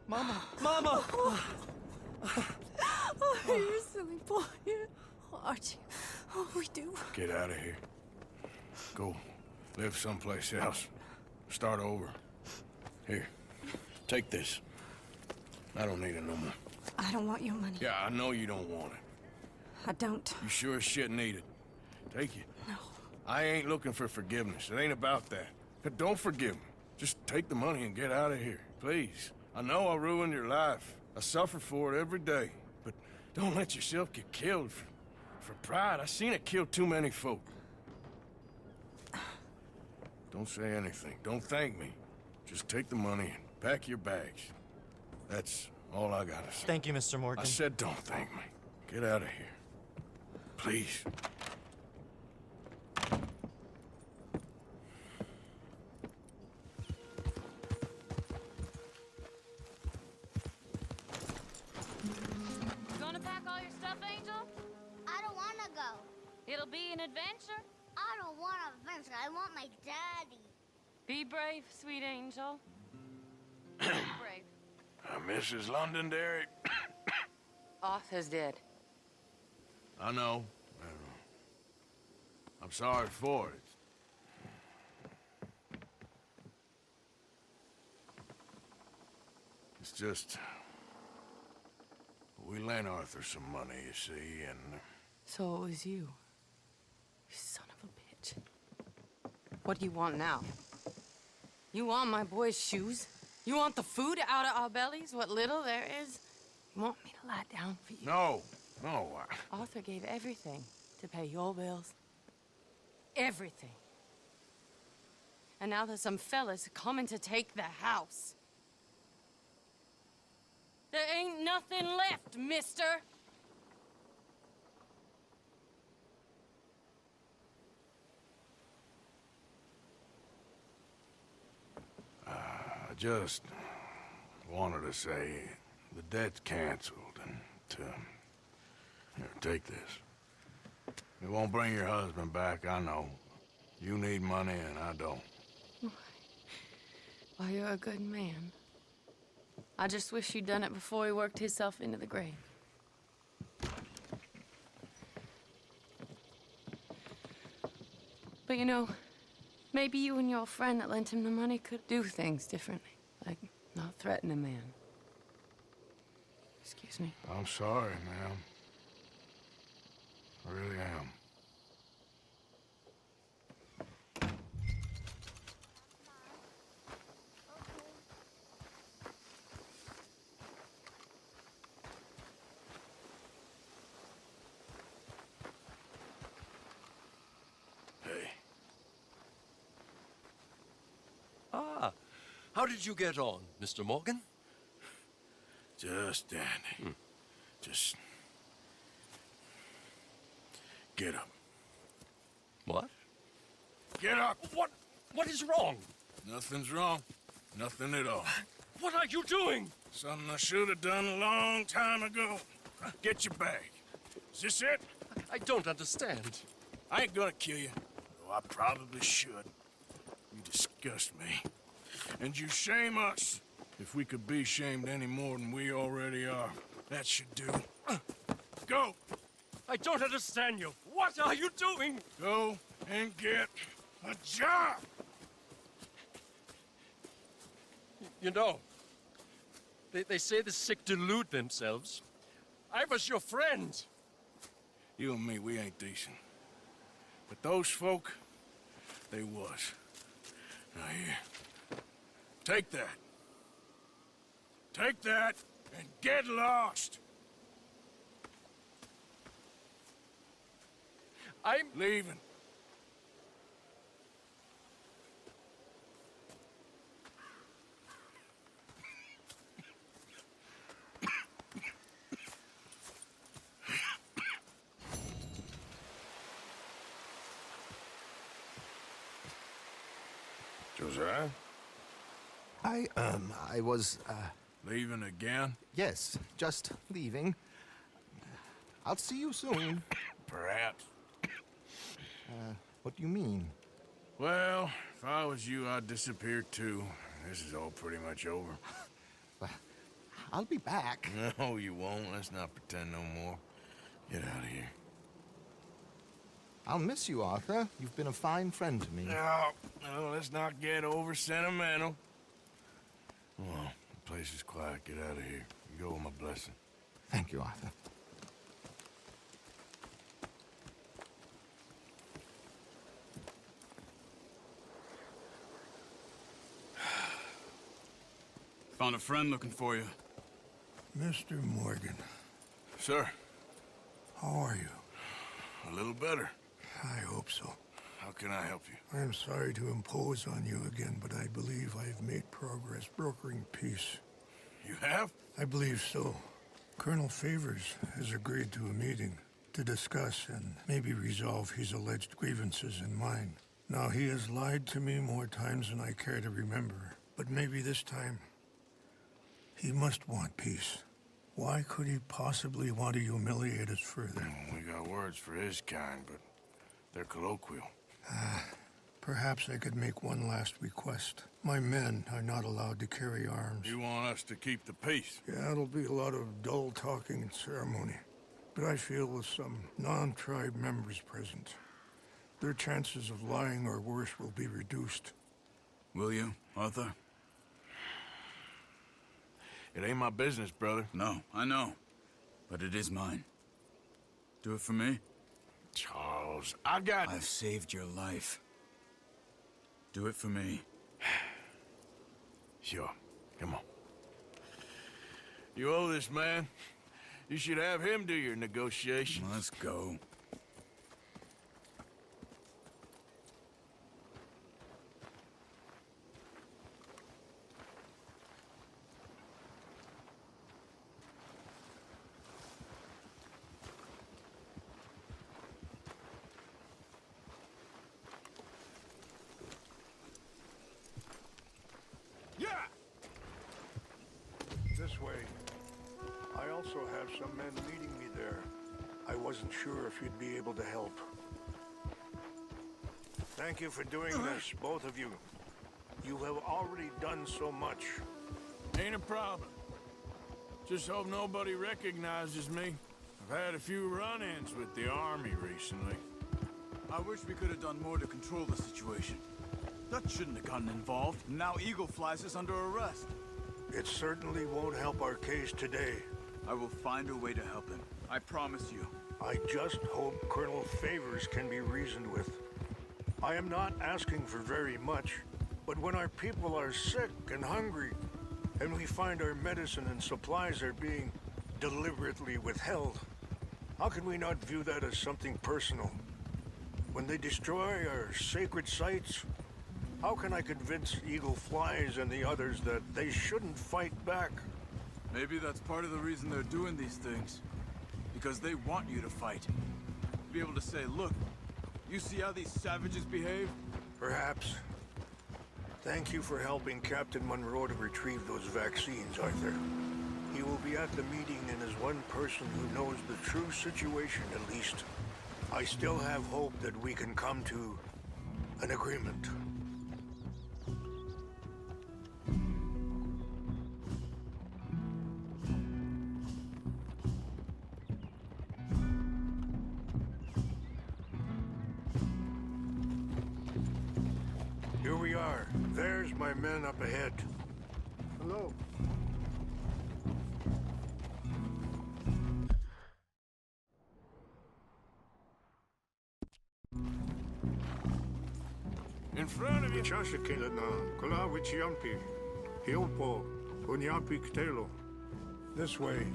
Mama! Mama! Oh, you're a silly boy. Oh, Archie. Oh, we do. Get out of here. Go live someplace else. Start over. Here, take this. I don't need it no more. I don't want your money. Yeah, I know you don't want it. I don't. You sure as shit need it. Take it. No. I ain't looking for forgiveness. It ain't about that. But don't forgive me. Just take the money and get out of here, please. I know I ruined your life. I suffer for it every day. But don't let yourself get killed for pride. I seen it kill too many folk. Don't say anything. Don't thank me. Just take the money and pack your bags. That's all I gotta say. Thank you, Mr. Morgan. I said don't thank me. Get out of here. Please. Gonna pack all your stuff, Angel? I don't want to go. It'll be an adventure. I don't want an adventure. I want my daddy. Be brave, sweet Angel. Be brave. Mrs. Londonderry. Arthur's dead. I know. I'm sorry for it. It's just... we lent Arthur some money, you see, and... So it was you. You son of a bitch. What do you want now? You want my boy's shoes? You want the food out of our bellies, what little there is? You want me to lie down for you? No, no, Arthur gave everything to pay your bills. Everything. And now there's some fellas coming to take the house. There ain't nothing left, mister. I just wanted to say the debt's canceled and here, take this. It won't bring your husband back, I know. You need money and I don't. Well, you're a good man. I just wish you'd done it before he worked himself into the grave. But you know, maybe you and your friend that lent him the money could do things differently. Like not threaten a man. Excuse me. I'm sorry, ma'am. I really am. Hey. Ah, how did you get on, Mr. Morgan? Just dandy. Just... get up. What? Get up! What is wrong? Nothing's wrong. Nothing at all. What are you doing? Something I should have done a long time ago. Get your bag. Is this it? I don't understand. I ain't gonna kill you, though I probably should. You disgust me. And you shame us. If we could be shamed any more than we already are, that should do. Go! I don't understand you. What are you doing? Go and get a job! You know, they say the sick delude themselves. I was your friend. You and me, we ain't decent. But those folk, they was. Now here, take that. Take that and get lost! I'm Leaving. Josiah? I was, Leaving again? yes, just leaving. I'll see you soon. Perhaps. What do you mean? Well, if I was you, I'd disappear too. This is all pretty much over. Well, I'll be back. No, you won't. Let's not pretend no more. Get out of here. I'll miss you, Arthur. You've been a fine friend to me. No, let's not get over sentimental. Well, the place is quiet. Get out of here. You go with my blessing. Thank you, Arthur. Found a friend looking for you. Mr. Morgan, Sir, how are you? a little better. I hope so. How can I help you? I am sorry to impose on you again, but I believe I have made progress brokering peace. You have? I believe so. Colonel Favors has agreed to a meeting to discuss and maybe resolve his alleged grievances and mine. Now, he has lied to me more times than I care to remember, but maybe this time he must want peace. Why could he possibly want to humiliate us further? We got words for his kind, but they're colloquial. Perhaps I could make one last request. My men are not allowed to carry arms. You want us to keep the peace? Yeah, it'll be a lot of dull talking and ceremony. But I feel with some non-tribe members present, their chances of lying or worse will be reduced. Will you, Arthur? It ain't my business, brother. No, I know. But it is mine. Do it for me? Charles, I got... I've saved your life. Do it for me. Sure. Come on. You owe this man. You should have him do your negotiations. Let's go. This way. I also have some men meeting me there. I wasn't sure if you'd be able to help. Thank you for doing this, both of you. You have already done so much. Ain't a problem. Just hope nobody recognizes me. I've had a few run-ins with the army recently. I wish we could have done more to control the situation. Dutch shouldn't have gotten involved. Now Eagle Flies is under arrest. It certainly won't help our case today. I will find a way to help him. I promise you. I just hope Colonel Favors can be reasoned with. I am not asking for very much, but when our people are sick and hungry, and we find our medicine and supplies are being deliberately withheld, how can we not view that as something personal? When they destroy our sacred sites, how can I convince Eagle Flies and the others that they shouldn't fight back? Maybe that's part of the reason they're doing these things. Because they want you to fight. To be able to say, look, you see how these savages behave? Perhaps. Thank you for helping Captain Monroe to retrieve those vaccines, Arthur. He will be at the meeting and is one person who knows the true situation at least. I still have hope that we can come to an agreement. Here we are. There's my men up ahead. Hello. In front of you. This way.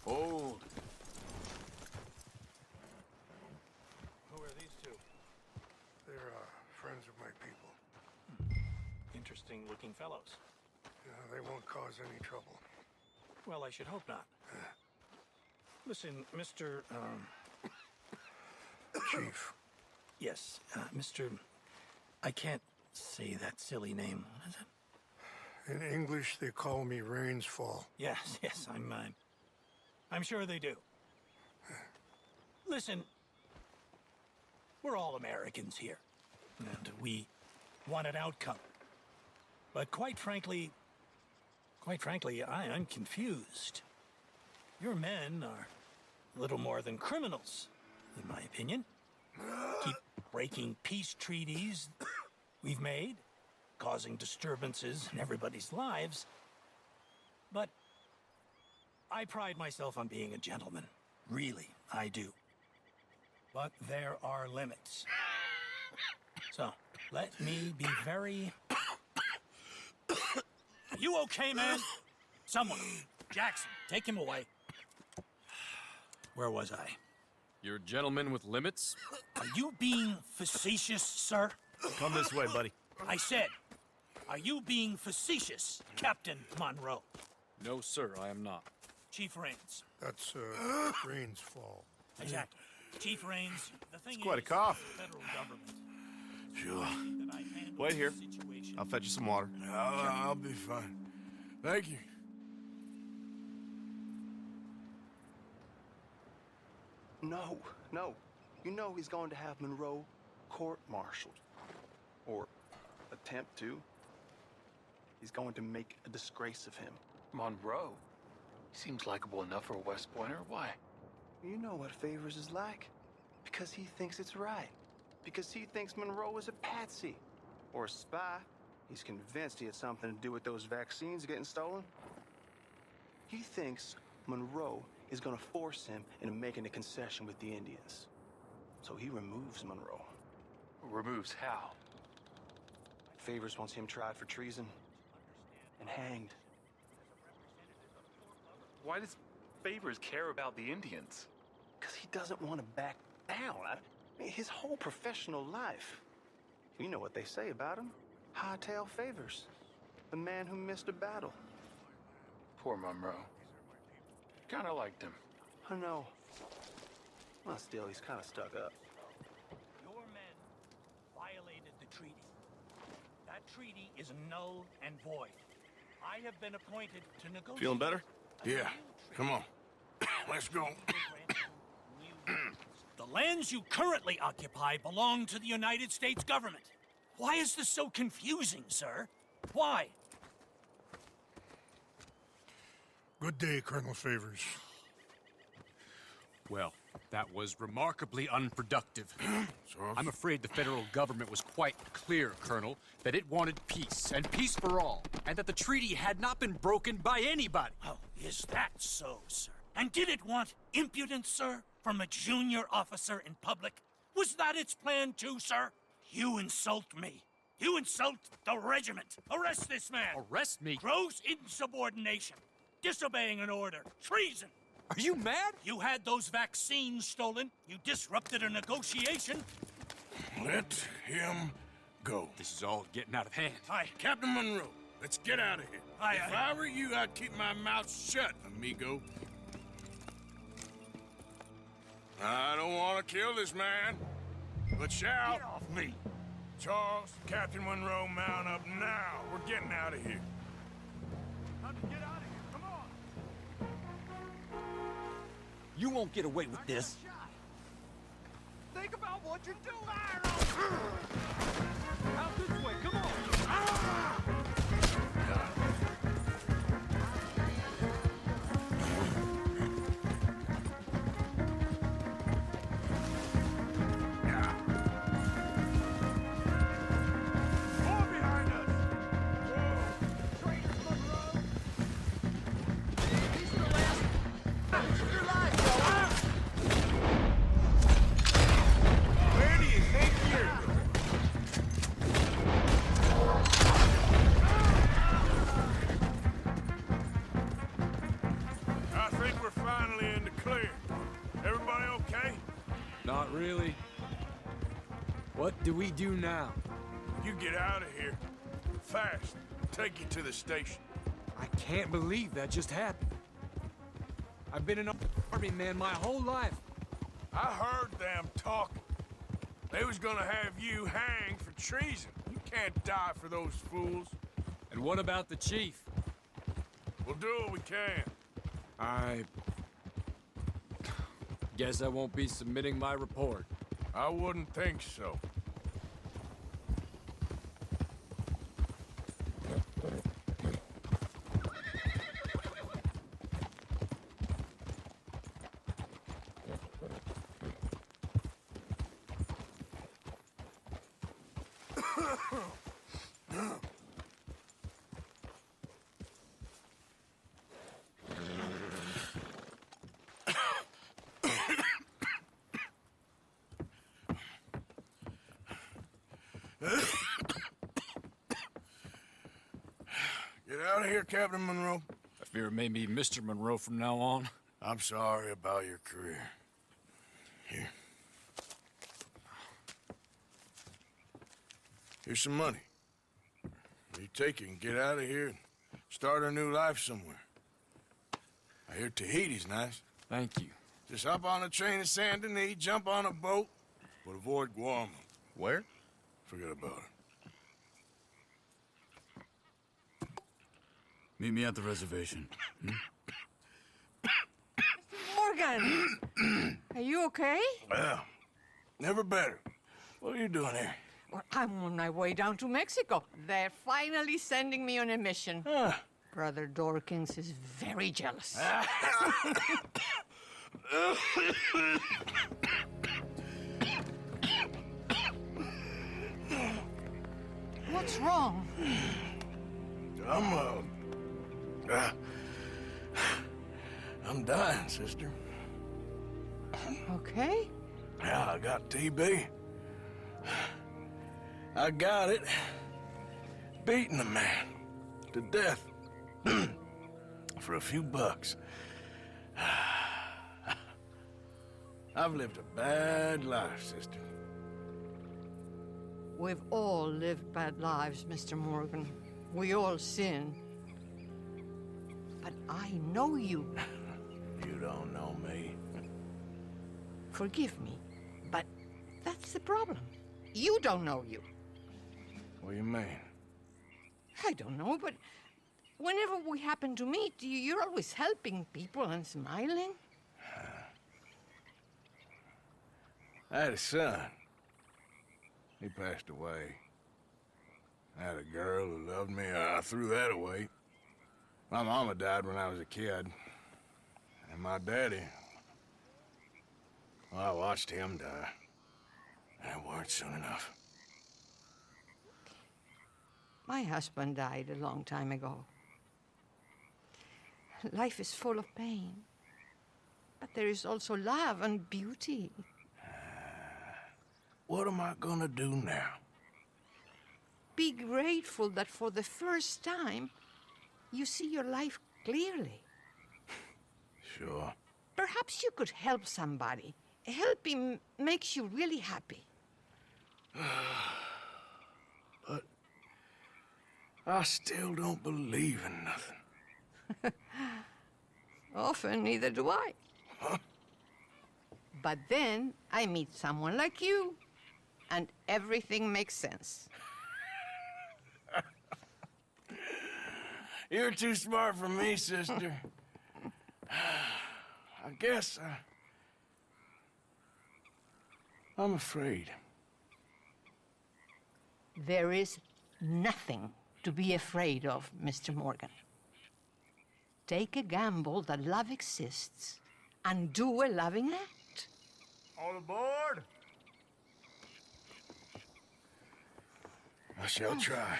Hold. Who are these two? They're friends of my people. Interesting looking fellows. Yeah, they won't cause any trouble. Well, I should hope not. Listen, Mr. Chief. Yes, Mr. I can't say that silly name. What is it? In English, they call me Rains Fall. Yes, yes, I'm sure they do. Listen, we're all Americans here, and we want an outcome. But quite frankly, I'm confused. Your men are little more than criminals, in my opinion. Keep breaking peace treaties we've made, causing disturbances in everybody's lives. But I pride myself on being a gentleman. Really, I do. But there are limits. So, let me be very... Are you okay, man? Someone. Jackson, take him away. Where was I? You're a gentleman with limits? Are you being facetious, sir? Come this way, buddy. I said, are you being facetious, Captain Monroe? No, sir, I am not. Chief Rains. That's, Rains Fall. Exactly. Chief Rains, the thing Quite a is, cough. the federal government. Sure. That I've handled Wait here. this situation. I'll fetch you some water. I'll be fine. Thank you. No, no. You know he's going to have Monroe court-martialed. Or attempt to. He's going to make a disgrace of him. Monroe? He seems likable enough for a West Pointer. Why? You know what Favors is like. Because he thinks it's right. Because he thinks Monroe is a patsy. Or a spy. He's convinced he had something to do with those vaccines getting stolen. He thinks Monroe is gonna force him into making a concession with the Indians. So he removes Monroe. Removes how? Favors wants him tried for treason and hanged. Why does Favors care about the Indians? Because he doesn't want to back down. His whole professional life. You know what they say about him. Hightail Favors. The man who missed a battle. Poor Monroe. Kinda liked him. I know. Well, still, he's kind of stuck up. Your men violated the treaty. That treaty is null and void. I have been appointed to negotiate. Feeling better? Yeah. Come on. Let's go. The lands you currently occupy belong to the United States government. Why is this so confusing, sir? Why? Good day, Colonel Favors. Well, that was remarkably unproductive. I'm afraid the federal government was quite clear, Colonel, that it wanted peace, and peace for all, and that the treaty had not been broken by anybody. Oh, is that so, sir? And did it want impudence, sir, from a junior officer in public? Was that its plan too, sir? You insult me. You insult the regiment. Arrest this man. Arrest me? Gross insubordination. Disobeying an order. Treason. Are you mad? You had those vaccines stolen. You disrupted a negotiation. Let him go. This is all getting out of hand. Captain Monroe, let's get out of here. If I were you, I'd keep my mouth shut, amigo. I don't want to kill this man, but shout. Get off me. Charles, Captain Monroe, mount up now. We're getting out of here. Time to get out of here. Come on. You won't get away with this. Think about what you're doing. Out this way. Come on. More behind us. Whoa. Traitors, Monroe. These are the last of your life, fella. Where do you think you're going? I think we're finally in the clear. Everybody okay? Not really. What do we do now? You get out of here. Fast. Take you to the station. I can't believe that just happened. I've been an army man my whole life. I heard them talking. They was gonna have you hanged for treason. You can't die for those fools. And what about the chief? We'll do what we can. I guess I won't be submitting my report. I wouldn't think so. Get out of here, Captain Monroe. I fear it may be Mr. Monroe from now on. I'm sorry about your career. Here. Here's some money. You take it and get out of here and start a new life somewhere. I hear Tahiti's nice. Thank you. Just hop on a train to Saint Denis, jump on a boat, but avoid Guam. Where? Forget about it. Meet me at the reservation. Morgan! Are you okay? Well, never better. What are you doing here? Well, I'm on my way down to Mexico. They're finally sending me on a mission. Brother Dorkins is very jealous. What's wrong? I'm dying, sister. Okay. Yeah, I got TB. I got it. Beating a man to death for a few bucks. I've lived a bad life, sister. We've all lived bad lives, Mr. Morgan. We all sin. But I know you. You don't know me. Forgive me, but that's the problem. You don't know you. What do you mean? I don't know, but whenever we happen to meet, you're always helping people and smiling. I had a son. He passed away. I had a girl who loved me. I threw that away. My mama died when I was a kid. And my daddy, well, I watched him die. And it weren't soon enough. My husband died a long time ago. Life is full of pain. But there is also love and beauty. What am I gonna do now? Be grateful that for the first time, you see your life clearly. Sure. Perhaps you could help somebody. Helping makes you really happy. But I still don't believe in nothing. Often, neither do I. Huh? But then I meet someone like you, and everything makes sense. You're too smart for me, sister. I guess I'm afraid. There is nothing to be afraid of, Mr. Morgan. Take a gamble that love exists and do a loving act. All aboard? I shall try.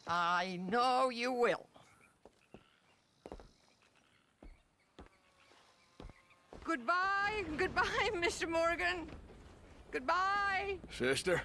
I know you will. Goodbye, goodbye, Mr. Morgan. Goodbye. Sister?